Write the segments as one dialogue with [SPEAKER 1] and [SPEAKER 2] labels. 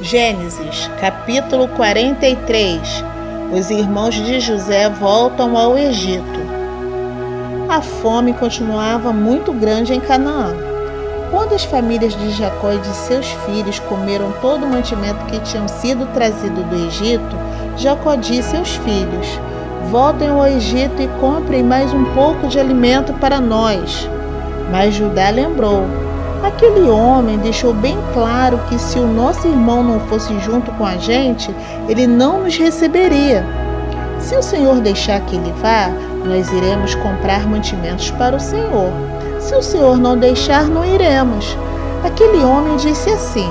[SPEAKER 1] Gênesis, capítulo 43. Os irmãos de José voltam ao Egito. A fome continuava muito grande em Canaã. Quando as famílias de Jacó e de seus filhos comeram todo o mantimento que tinham sido trazido do Egito, Jacó disse aos filhos: "Voltem ao Egito e comprem mais um pouco de alimento para nós." Mas Judá lembrou: "Aquele homem deixou bem claro que se o nosso irmão não fosse junto com a gente, ele não nos receberia. Se o Senhor deixar que ele vá, nós iremos comprar mantimentos para o Senhor. Se o Senhor não deixar, não iremos." Aquele homem disse assim: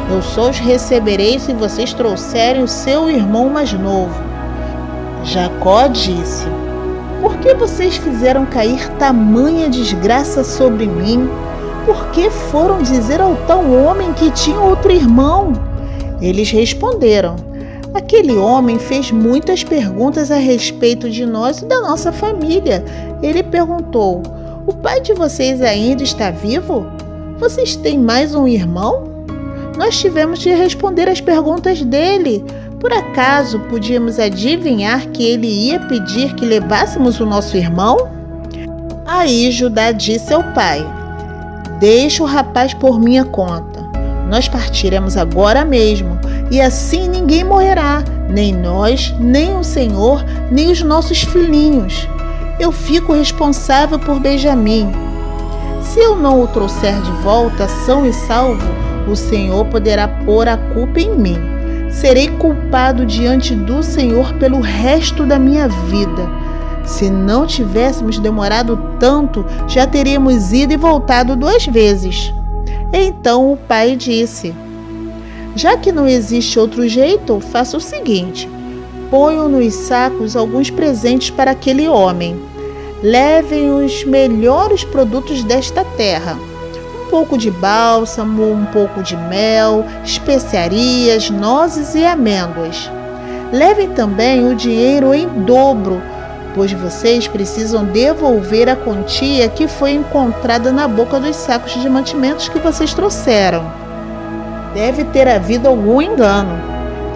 [SPEAKER 1] "Eu só os receberei se vocês trouxerem o seu irmão mais novo." Jacó disse: "Por que vocês fizeram cair tamanha desgraça sobre mim? Por que foram dizer ao tal homem que tinha outro irmão?" Eles responderam: "Aquele homem fez muitas perguntas a respeito de nós e da nossa família. Ele perguntou: o pai de vocês ainda está vivo? Vocês têm mais um irmão?" Nós tivemos de responder às perguntas dele. Por acaso podíamos adivinhar que ele ia pedir que levássemos o nosso irmão? Aí Judá disse ao pai: "Deixa o rapaz por minha conta. Nós partiremos agora mesmo, e assim ninguém morrerá, nem nós, nem o Senhor, nem os nossos filhinhos. Eu fico responsável por Benjamim. Se eu não o trouxer de volta são e salvo, o Senhor poderá pôr a culpa em mim. Serei culpado diante do Senhor pelo resto da minha vida. Se não tivéssemos demorado tanto, já teríamos ido e voltado 2 vezes." Então o pai disse: "Já que não existe outro jeito, faça o seguinte: ponham nos sacos alguns presentes para aquele homem. Levem os melhores produtos desta terra: um pouco de bálsamo, um pouco de mel, especiarias, nozes e amêndoas. Levem também o dinheiro em dobro, pois vocês precisam devolver a quantia que foi encontrada na boca dos sacos de mantimentos que vocês trouxeram. Deve ter havido algum engano.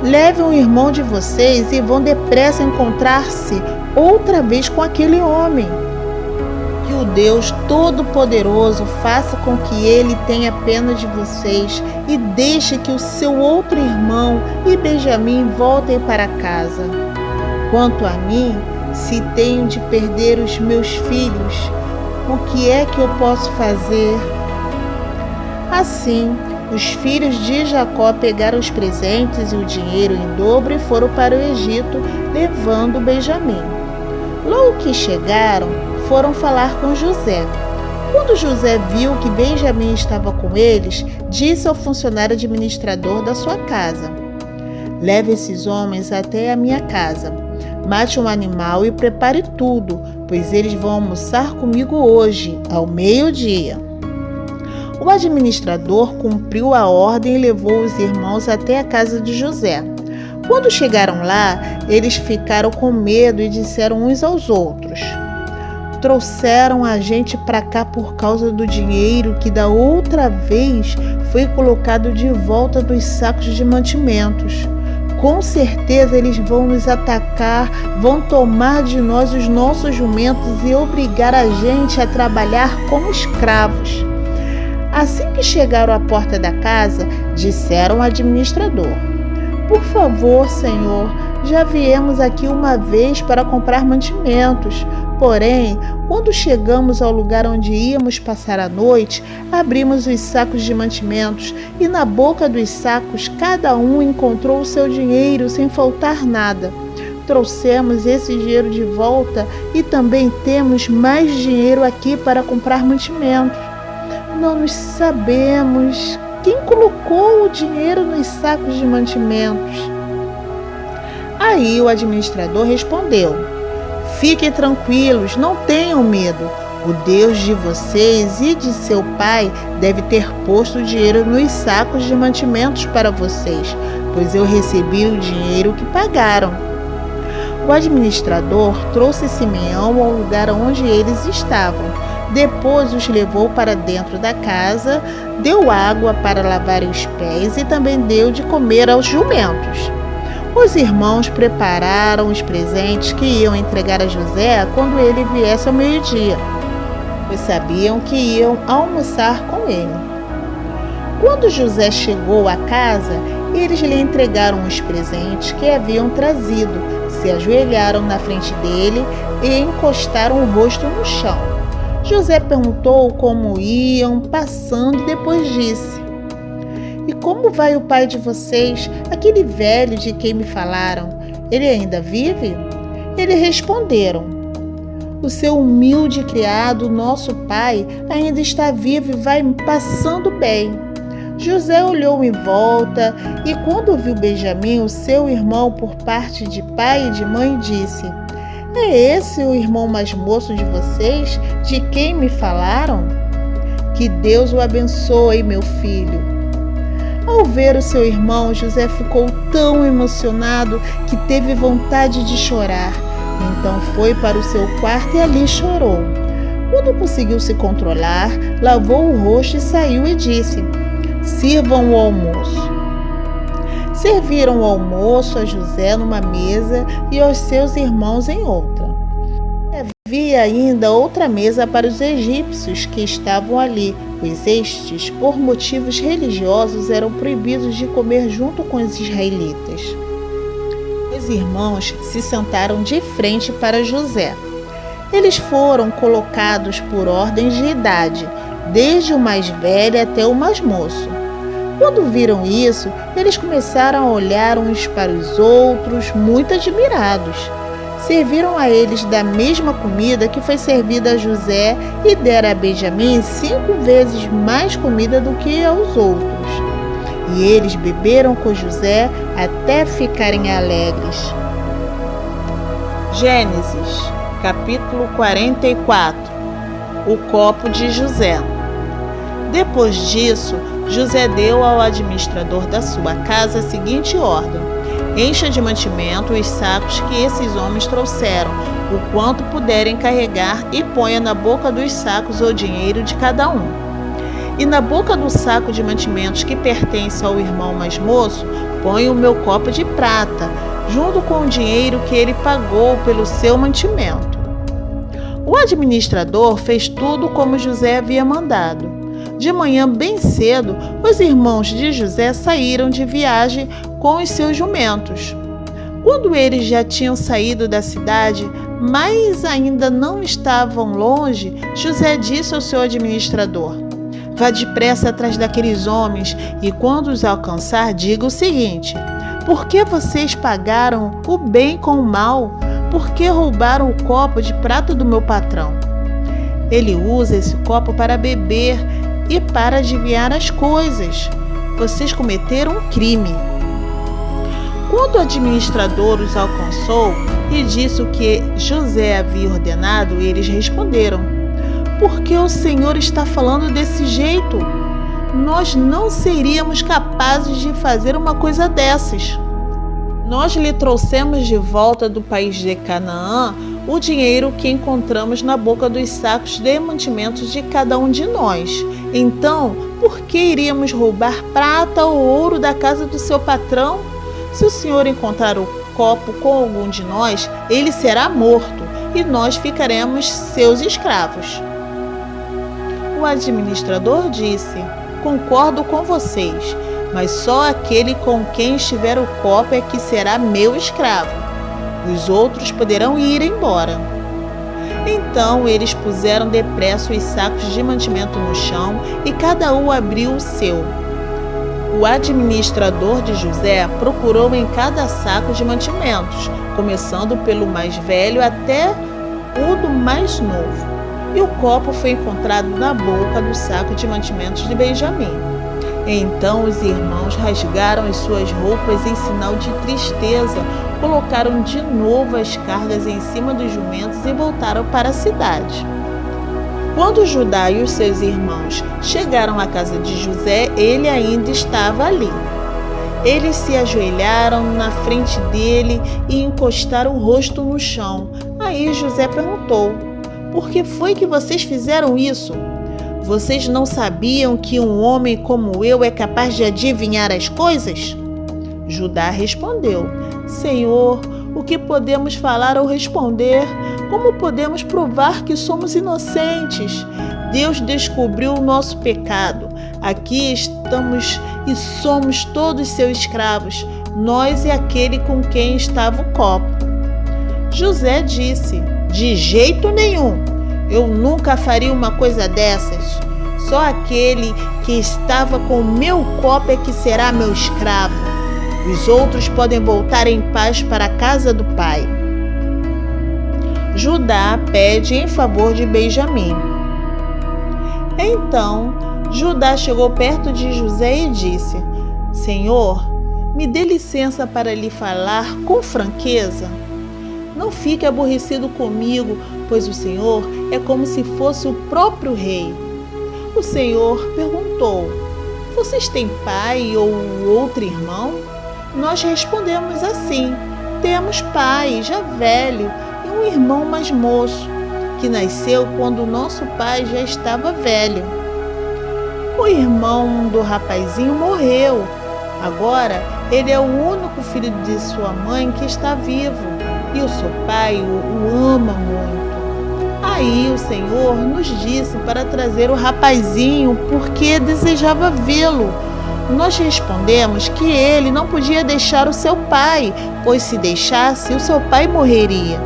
[SPEAKER 1] Levem o irmão de vocês e vão depressa encontrar-se outra vez com aquele homem. Que o Deus Todo-Poderoso faça com que ele tenha pena de vocês e deixe que o seu outro irmão e Benjamim voltem para casa. Quanto a mim, se tenho de perder os meus filhos, o que é que eu posso fazer?" Assim, os filhos de Jacó pegaram os presentes e o dinheiro em dobro e foram para o Egito, levando Benjamim. Logo que chegaram, foram falar com José. Quando José viu que Benjamim estava com eles, disse ao funcionário administrador da sua casa: "Leve esses homens até a minha casa. Mate um animal e prepare tudo, pois eles vão almoçar comigo hoje, ao meio-dia." O administrador cumpriu a ordem e levou os irmãos até a casa de José. Quando chegaram lá, eles ficaram com medo e disseram uns aos outros: "Trouxeram a gente para cá por causa do dinheiro que da outra vez foi colocado de volta dos sacos de mantimentos. Com certeza eles vão nos atacar, vão tomar de nós os nossos jumentos e obrigar a gente a trabalhar como escravos." Assim que chegaram à porta da casa, disseram ao administrador: "Por favor, senhor, já viemos aqui uma vez para comprar mantimentos. Porém, quando chegamos ao lugar onde íamos passar a noite, abrimos os sacos de mantimentos e na boca dos sacos cada um encontrou o seu dinheiro sem faltar nada. Trouxemos esse dinheiro de volta e também temos mais dinheiro aqui para comprar mantimentos. Não nos sabemos quem colocou o dinheiro nos sacos de mantimentos." Aí o administrador respondeu: "Fiquem tranquilos, não tenham medo. O Deus de vocês e de seu pai deve ter posto o dinheiro nos sacos de mantimentos para vocês, pois eu recebi o dinheiro que pagaram." O administrador trouxe Simeão ao lugar onde eles estavam. Depois os levou para dentro da casa, deu água para lavarem os pés e também deu de comer aos jumentos. Os irmãos prepararam os presentes que iam entregar a José quando ele viesse ao meio-dia, pois sabiam que iam almoçar com ele. Quando José chegou à casa, eles lhe entregaram os presentes que haviam trazido, se ajoelharam na frente dele e encostaram o rosto no chão. José perguntou como iam passando e depois disse: "E como vai o pai de vocês, aquele velho de quem me falaram? Ele ainda vive?" Eles responderam: "O seu humilde criado, nosso pai, ainda está vivo e vai passando bem." José olhou em volta e, quando viu Benjamim, o seu irmão por parte de pai e de mãe, disse: "É esse o irmão mais moço de vocês, de quem me falaram? Que Deus o abençoe, meu filho." Ao ver o seu irmão, José ficou tão emocionado que teve vontade de chorar. Então foi para o seu quarto e ali chorou. Quando conseguiu se controlar, lavou o rosto e saiu e disse: "Sirvam o almoço." Serviram o almoço a José numa mesa e aos seus irmãos em outra. Havia ainda outra mesa para os egípcios que estavam ali, pois estes, por motivos religiosos, eram proibidos de comer junto com os israelitas. Os irmãos se sentaram de frente para José. Eles foram colocados por ordens de idade, desde o mais velho até o mais moço. Quando viram isso, eles começaram a olhar uns para os outros, muito admirados. Serviram a eles da mesma comida que foi servida a José e deram a Benjamim 5 vezes mais comida do que aos outros. E eles beberam com José até ficarem alegres. Gênesis, capítulo 44. O copo de José. Depois disso, José deu ao administrador da sua casa a seguinte ordem: encha de mantimento os sacos que esses homens trouxeram, o quanto puderem carregar, e ponha na boca dos sacos o dinheiro de cada um. E na boca do saco de mantimentos que pertence ao irmão mais moço, põe o meu copo de prata, junto com o dinheiro que ele pagou pelo seu mantimento. O administrador fez tudo como José havia mandado. De manhã bem cedo, os irmãos de José saíram de viagem com os seus jumentos. Quando eles já tinham saído da cidade, mas ainda não estavam longe, José disse ao seu administrador: vá depressa atrás daqueles homens e, quando os alcançar, diga o seguinte: por que vocês pagaram o bem com o mal? Por que roubaram o copo de prata do meu patrão? Ele usa esse copo para beber e para adivinhar as coisas. Vocês cometeram um crime. Quando o administrador os alcançou e disse o que José havia ordenado, eles responderam: por que o Senhor está falando desse jeito? Nós não seríamos capazes de fazer uma coisa dessas. Nós lhe trouxemos de volta do país de Canaã o dinheiro que encontramos na boca dos sacos de mantimentos de cada um de nós. Então, por que iríamos roubar prata ou ouro da casa do seu patrão? Se o Senhor encontrar o copo com algum de nós, ele será morto e nós ficaremos seus escravos. O administrador disse: concordo com vocês, mas só aquele com quem estiver o copo é que será meu escravo. Os outros poderão ir embora. Então eles puseram depressa os sacos de mantimento no chão e cada um abriu o seu. O administrador de José procurou em cada saco de mantimentos, começando pelo mais velho até o do mais novo. E o copo foi encontrado na boca do saco de mantimentos de Benjamim. Então os irmãos rasgaram as suas roupas em sinal de tristeza, colocaram de novo as cargas em cima dos jumentos e voltaram para a cidade. Quando Judá e os seus irmãos chegaram à casa de José, ele ainda estava ali. Eles se ajoelharam na frente dele e encostaram o rosto no chão. Aí José perguntou: Por que foi que vocês fizeram isso? Vocês não sabiam que um homem como eu é capaz de adivinhar as coisas? Judá respondeu: Senhor, o que podemos falar ou responder? Como podemos provar que somos inocentes? Deus descobriu o nosso pecado. Aqui estamos e somos todos seus escravos, nós e aquele com quem estava o copo. José disse: De jeito nenhum, eu nunca faria uma coisa dessas. Só aquele que estava com o meu copo é que será meu escravo. Os outros podem voltar em paz para a casa do pai. Judá pede em favor de Benjamim. Então, Judá chegou perto de José e disse: Senhor, me dê licença para lhe falar com franqueza. Não fique aborrecido comigo, pois o Senhor é como se fosse o próprio rei. O Senhor perguntou: Vocês têm pai ou outro irmão? Nós respondemos assim: Temos pai, já velho, e um irmão mais moço, que nasceu quando o nosso pai já estava velho. O irmão do rapazinho morreu. Agora ele é o único filho de sua mãe que está vivo, e o seu pai o ama muito. Aí o Senhor nos disse para trazer o rapazinho porque desejava vê-lo. Nós respondemos que ele não podia deixar o seu pai, pois se deixasse, o seu pai morreria.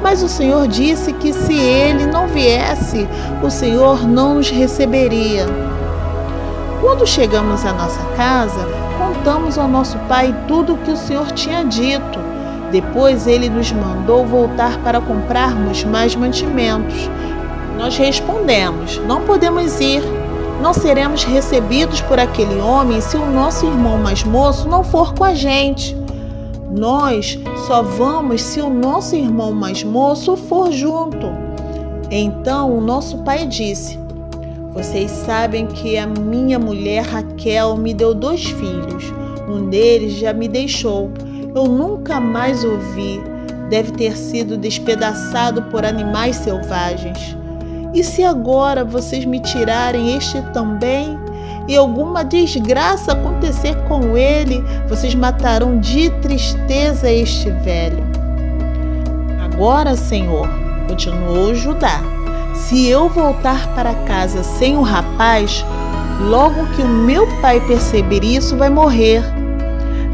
[SPEAKER 1] Mas o Senhor disse que se ele não viesse, o Senhor não nos receberia. Quando chegamos à nossa casa, contamos ao nosso pai tudo o que o Senhor tinha dito. Depois ele nos mandou voltar para comprarmos mais mantimentos. Nós respondemos: Não podemos ir. Não seremos recebidos por aquele homem se o nosso irmão mais moço não for com a gente. Nós só vamos se o nosso irmão mais moço for junto. Então o nosso pai disse: Vocês sabem que a minha mulher Raquel me deu 2 filhos. Um deles já me deixou. Eu nunca mais o vi. Deve ter sido despedaçado por animais selvagens. E se agora vocês me tirarem este também, e alguma desgraça acontecer com ele, vocês matarão de tristeza este velho. Agora, Senhor, continuou Judá, se eu voltar para casa sem o rapaz, logo que o meu pai perceber isso, vai morrer.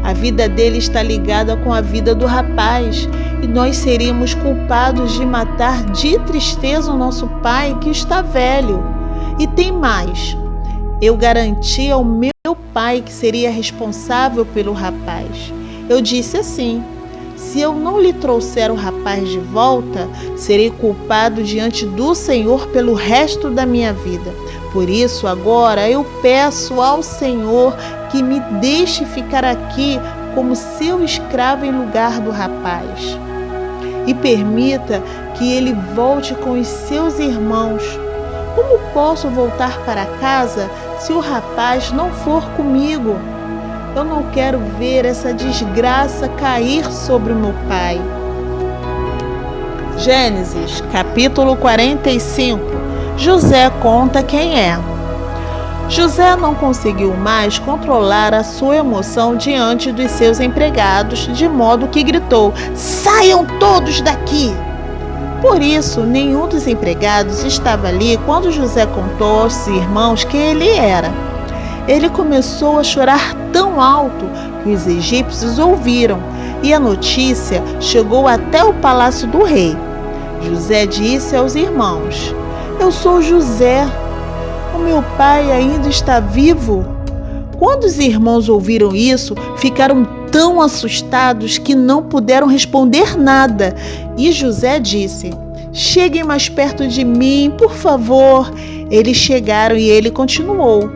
[SPEAKER 1] A vida dele está ligada com a vida do rapaz, e nós seríamos culpados de matar de tristeza o nosso pai que está velho. E tem mais, eu garanti ao meu pai que seria responsável pelo rapaz. Eu disse assim: se eu não lhe trouxer o rapaz de volta, serei culpado diante do Senhor pelo resto da minha vida. Por isso, agora eu peço ao Senhor que me deixe ficar aqui como seu escravo em lugar do rapaz. E permita que ele volte com os seus irmãos. Como posso voltar para casa se o rapaz não for comigo? Eu não quero ver essa desgraça cair sobre o meu pai. Gênesis, capítulo 45. José conta quem é. José não conseguiu mais controlar a sua emoção diante dos seus empregados, de modo que gritou: "Saiam todos daqui!" Por isso, nenhum dos empregados estava ali quando José contou aos irmãos quem ele era. Ele começou a chorar tão alto que os egípcios ouviram, e a notícia chegou até o palácio do rei. José disse aos irmãos: "Eu sou José. O meu pai ainda está vivo?" Quando os irmãos ouviram isso, ficaram tão assustados que não puderam responder nada. E José disse: "Cheguem mais perto de mim, por favor." Eles chegaram e ele continuou: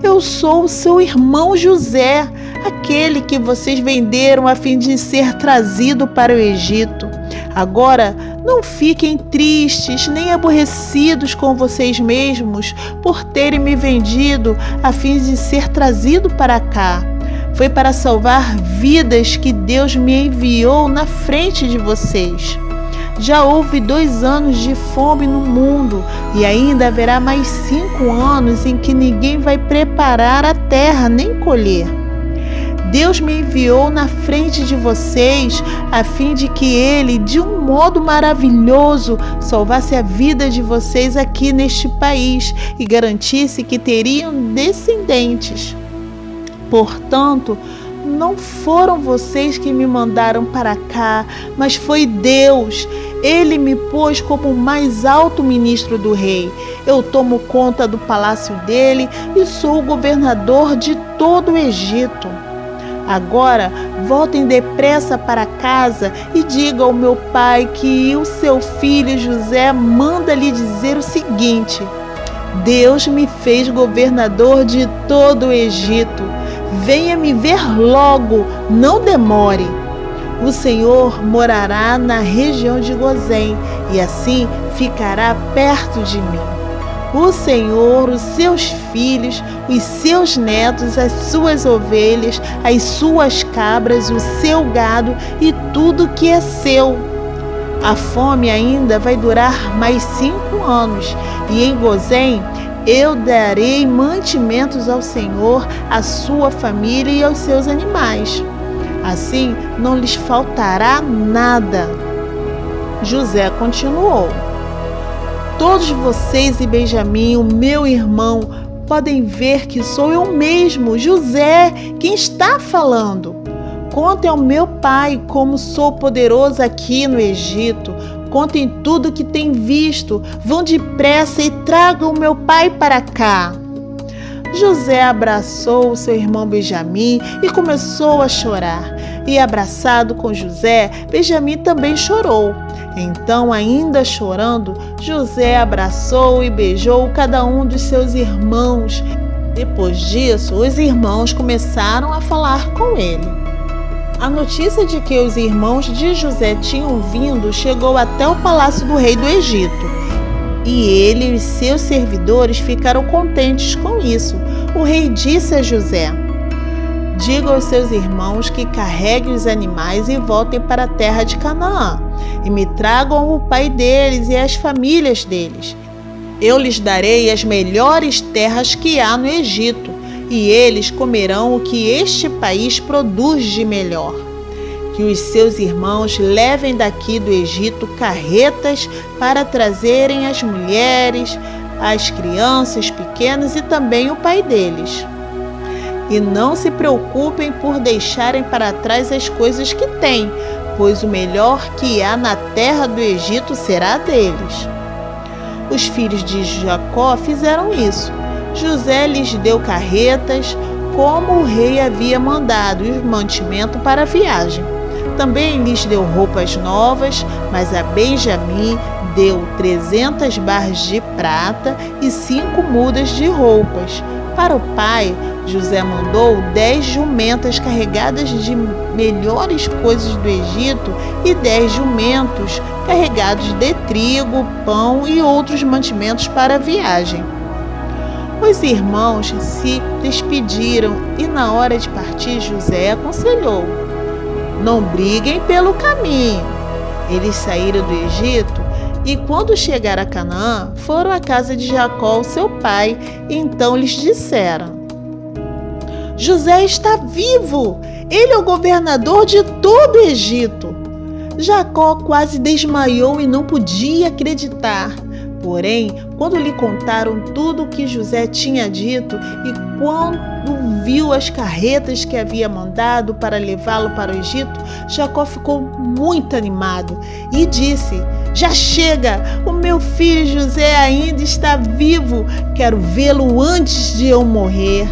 [SPEAKER 1] "Eu sou o seu irmão José, aquele que vocês venderam a fim de ser trazido para o Egito. Agora, não fiquem tristes nem aborrecidos com vocês mesmos por terem me vendido a fim de ser trazido para cá. Foi para salvar vidas que Deus me enviou na frente de vocês. Já houve 2 anos de fome no mundo e ainda haverá mais 5 anos em que ninguém vai preparar a terra nem colher. Deus me enviou na frente de vocês a fim de que Ele, de um modo maravilhoso, salvasse a vida de vocês aqui neste país e garantisse que teriam descendentes. Portanto, não foram vocês que me mandaram para cá, mas foi Deus. Ele me pôs como o mais alto ministro do rei. Eu tomo conta do palácio dele e sou o governador de todo o Egito. Agora, voltem depressa para casa e diga ao meu pai que o seu filho José manda lhe dizer o seguinte: Deus me fez governador de todo o Egito. Venha me ver logo, não demore. O Senhor morará na região de Gozém e assim ficará perto de mim. O Senhor, os seus filhos, os seus netos, as suas ovelhas, as suas cabras, o seu gado e tudo que é seu. A fome ainda vai durar mais 5 anos e em Gozém eu darei mantimentos ao Senhor, à sua família e aos seus animais. Assim não lhes faltará nada. José continuou: Todos vocês e Benjamim, o meu irmão, podem ver que sou eu mesmo, José, quem está falando. Contem ao meu pai como sou poderoso aqui no Egito. Contem tudo o que têm visto. Vão depressa e tragam o meu pai para cá. José abraçou seu irmão Benjamim e começou a chorar. E abraçado com José, Benjamim também chorou. Então, ainda chorando, José abraçou e beijou cada um dos seus irmãos. Depois disso, os irmãos começaram a falar com ele. A notícia de que os irmãos de José tinham vindo chegou até o palácio do rei do Egito. E ele e os seus servidores ficaram contentes com isso. O rei disse a José: Diga aos seus irmãos que carreguem os animais e voltem para a terra de Canaã, e me tragam o pai deles e as famílias deles. Eu lhes darei as melhores terras que há no Egito, e eles comerão o que este país produz de melhor. Que os seus irmãos levem daqui do Egito carretas para trazerem as mulheres, as crianças pequenas e também o pai deles. E não se preocupem por deixarem para trás as coisas que têm, pois o melhor que há na terra do Egito será deles. Os filhos de Jacó fizeram isso. José lhes deu carretas, como o rei havia mandado, e mantimento para a viagem. Também lhes deu roupas novas, mas a Benjamim deu 300 barras de prata e 5 mudas de roupas. Para o pai, José mandou 10 jumentas carregadas de melhores coisas do Egito e 10 jumentos carregados de trigo, pão e outros mantimentos para a viagem. Os irmãos se despediram e na hora de partir José aconselhou: Não briguem pelo caminho. Eles saíram do Egito e quando chegaram a Canaã, foram à casa de Jacó, seu pai, e então lhes disseram: José está vivo! Ele é o governador de todo o Egito. Jacó quase desmaiou e não podia acreditar. Porém, quando lhe contaram tudo o que José tinha dito e quando viu as carretas que havia mandado para levá-lo para o Egito, Jacó ficou muito animado e disse: Já chega! O meu filho José ainda está vivo. Quero vê-lo antes de eu morrer.